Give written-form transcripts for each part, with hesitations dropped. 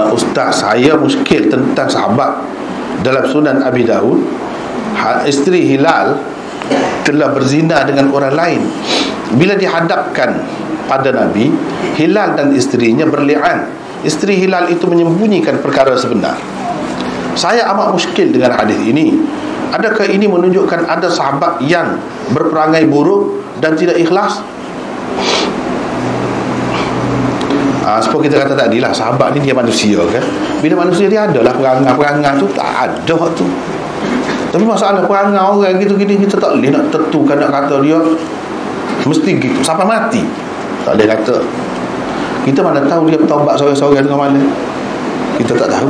Ustaz, saya muskil tentang sahabat dalam Sunan Abi Daud, isteri Hilal telah berzina dengan orang lain. Bila dihadapkan pada Nabi, Hilal dan isterinya berli'an. Isteri Hilal itu menyembunyikan perkara sebenar. Saya amat muskil dengan hadis ini. Adakah ini menunjukkan ada sahabat yang berperangai buruk dan tidak ikhlas? Seperti kita kata tadi lah, sahabat ni dia manusia kan. Bila manusia dia adalah perangai tu, tak ada tu. Tapi masalah perangai orang gitu gini, kita tak boleh nak tentukan, nak kata dia mesti gitu sampai mati. Tak boleh kata. Kita mana tahu dia bertaubat seorang-seorang dengan mana? Kita tak tahu.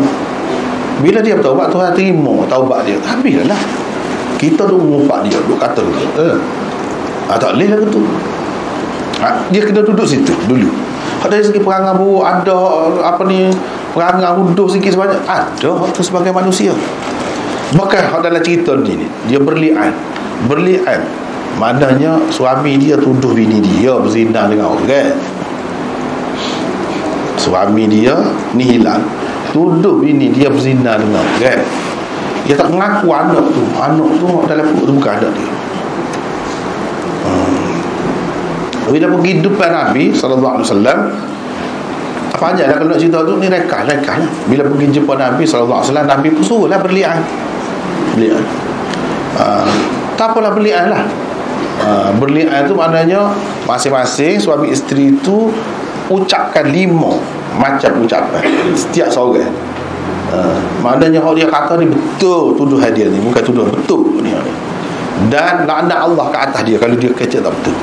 Bila dia bertaubat, Tuhan terima taubat dia, habislah. Kita duk mengumpat dia, duk kata tak boleh lah gitu. Dia kena duduk situ dulu. Dari segi perangai buruk ada, perangai huduh sikit sebanyak ada tu sebagai manusia. Bahkan dalam cerita ni dia berli'an. Maknanya suami dia tuduh bini dia berzina dengan orang. Suami dia ni Hilal tuduh bini dia berzina dengan orang. Dia tak mengaku anak tu dalam perut tu bukan anak dia. Bila pergi depan Nabi SAW, apa aja lah kalau nak cerita tu, ni rekah lah. Bila pergi jumpa Nabi SAW, Nabi pun suruh lah berli'an. Tak apalah berli'an lah. Berli'an tu maknanya masing-masing suami isteri tu ucapkan 5 macam ucapan setiap seorang. Maknanya dia kata ni betul tuduhan dia ni, bukan tuduhan, betul ni. Dan laknat Allah ke atas dia kalau dia kecek tak betul.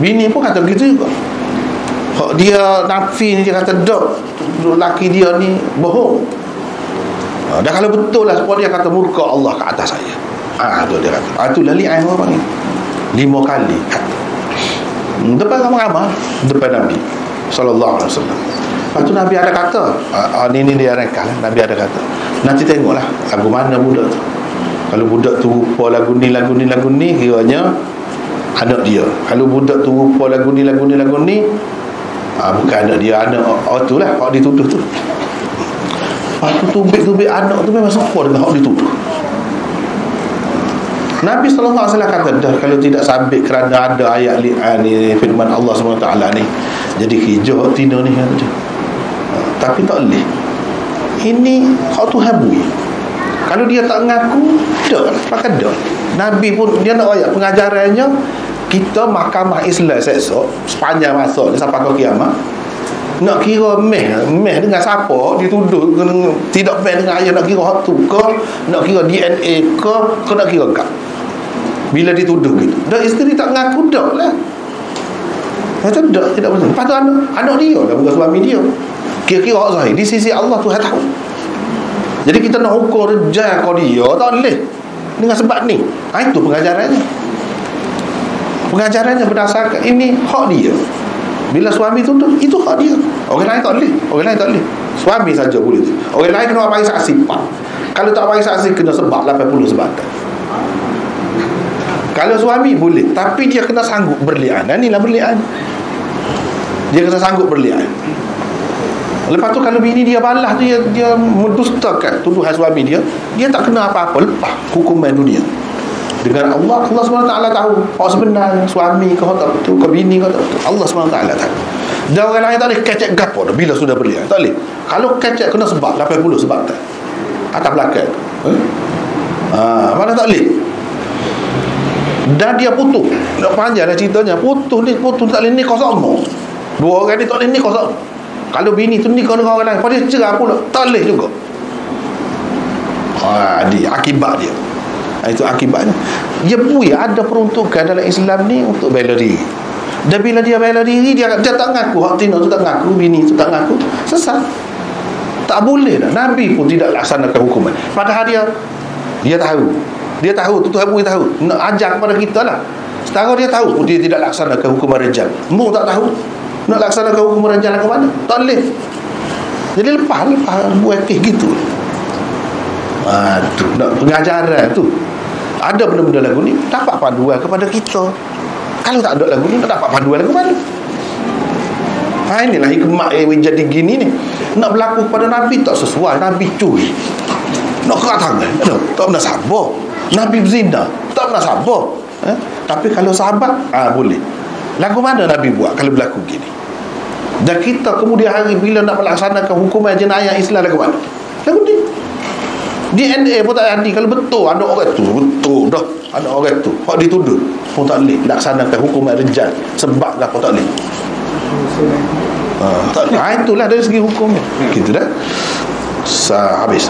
Bini pun kata begitu juga. Dia nafi ni, dia kata dok lelaki dia ni bohong. Dan kalau betul lah sebab dia kata murka Allah ke atas saya, tu dia kata tu lali'an orang ni 5 kali depan ramai-ramai, depan Nabi SAW. Lepas tu Nabi ada kata, ni dia rekah lah. Nabi ada kata, nanti tengoklah lagu mana budak tu. Kalau budak tu rupa lagu ni kiranya anak dia. Kalau budak tu rupa lagu ni bukan anak dia, anak tu lah hak dituduh tu. Lepas tu tubik anak tu memang serupa dengan hak dituduh. Nabi SAW kata dah, kalau tidak sabit kerana ada ayat li'an ni, firman Allah SWT ni, jadi hijau tina ni kan. Tapi tak boleh. Ini hak Tuhan bui. Kalau dia tak mengaku, dah pakai dah. Nabi pun dia nak ayat pengajarannya, kita mahkamah Islam esok sepanjang masa ni sampai ke kiamat, nak kira meh dengan siapa dituduh, tidak meh dengan ayat, nak kira hak tu ke, nak kira DNA ke nak kira kak. Bila dituduh gitu, dah isteri tak mengaku dah lah. Macam dah tidak betul. Lepas tu anak dia dah bukan suami dia. Kira-kira hak zahir di sisi Allah Tuhan tahu. Jadi kita nak ukur rejal kau dia tak boleh dengan sebab ni. Itu pengajarannya berdasarkan ini hak dia. Bila suami tuduh, itu hak dia. Orang lain tak boleh. Suami saja boleh. Orang lain kena bagi saksi pak. Kalau tak bagi saksi kena sebab 80 sebab. Kalau suami boleh, tapi dia kena sanggup berli'an. Inilah berli'an. Dia kena sanggup berli'an. Lepas tu kalau bini dia balas tu, dia mendustakan tuduhan suami dia, dia tak kena apa-apa, lepas hukuman dunia. Dengan Allah SWT tahu hak sebenar suami ke tak betul, ke bini ke tak betul, Allah SWT tahu. Dan orang lain tak boleh kecek gapo dah bila sudah berlian. Tak boleh. Kalau kecek kena sebab 80 sebab tak atas belakang. Mana tak boleh. Dan dia putus. Nak panjang dah ceritanya. Putus tak boleh nikah sama. Dua orang ni tak boleh nikah sama. Kalau bini tu nikah dengan orang lain, pada cerai pula tak boleh juga. Dia akibat dia. Itu akibatnya. Dia bui ada peruntukan dalam Islam ni untuk bela diri. Dan bila dia bela diri, dia tak ngaku, hak tina tu tak ngaku, bini tu tak ngaku, sesat. Tak boleh dah. Nabi pun tidak laksanakan hukuman. Padahal dia tahu tu Tuhan pun tahu. Nak ajar kepada kita lah. Setara dia tahu pun dia tidak laksanakan hukuman rejam. Mu tak tahu nak laksanakan hukuman rejam ke mana? Tak boleh. Jadi lepas buat gitu. Tu nak pengajaran tu. Ada benda-benda lagu ni dapat panduan kepada kita. Kalau tak ada lagu ni, tak dapat panduan lagu mana? Inilah hikmah yang jadi gini ni. Nak berlaku kepada Nabi tak sesuai. Nabi curi, nak kerat tangan, tak pernah sabar. Nabi berzina, tak pernah sabar. Tapi kalau sahabat, boleh. Lagu mana Nabi buat kalau berlaku gini? Dan kita kemudian hari bila nak melaksanakan hukuman jenayah Islam, lagu mana? Lagu ni. DNA pun tak ada. Kalau betul ada orang tu, betul dah ada orang tu, hak dituduh pun tak boleh laksanakan hukuman rejam. Sebab apa tak boleh? Itulah dari segi hukumnya. Gitu dah. Habis.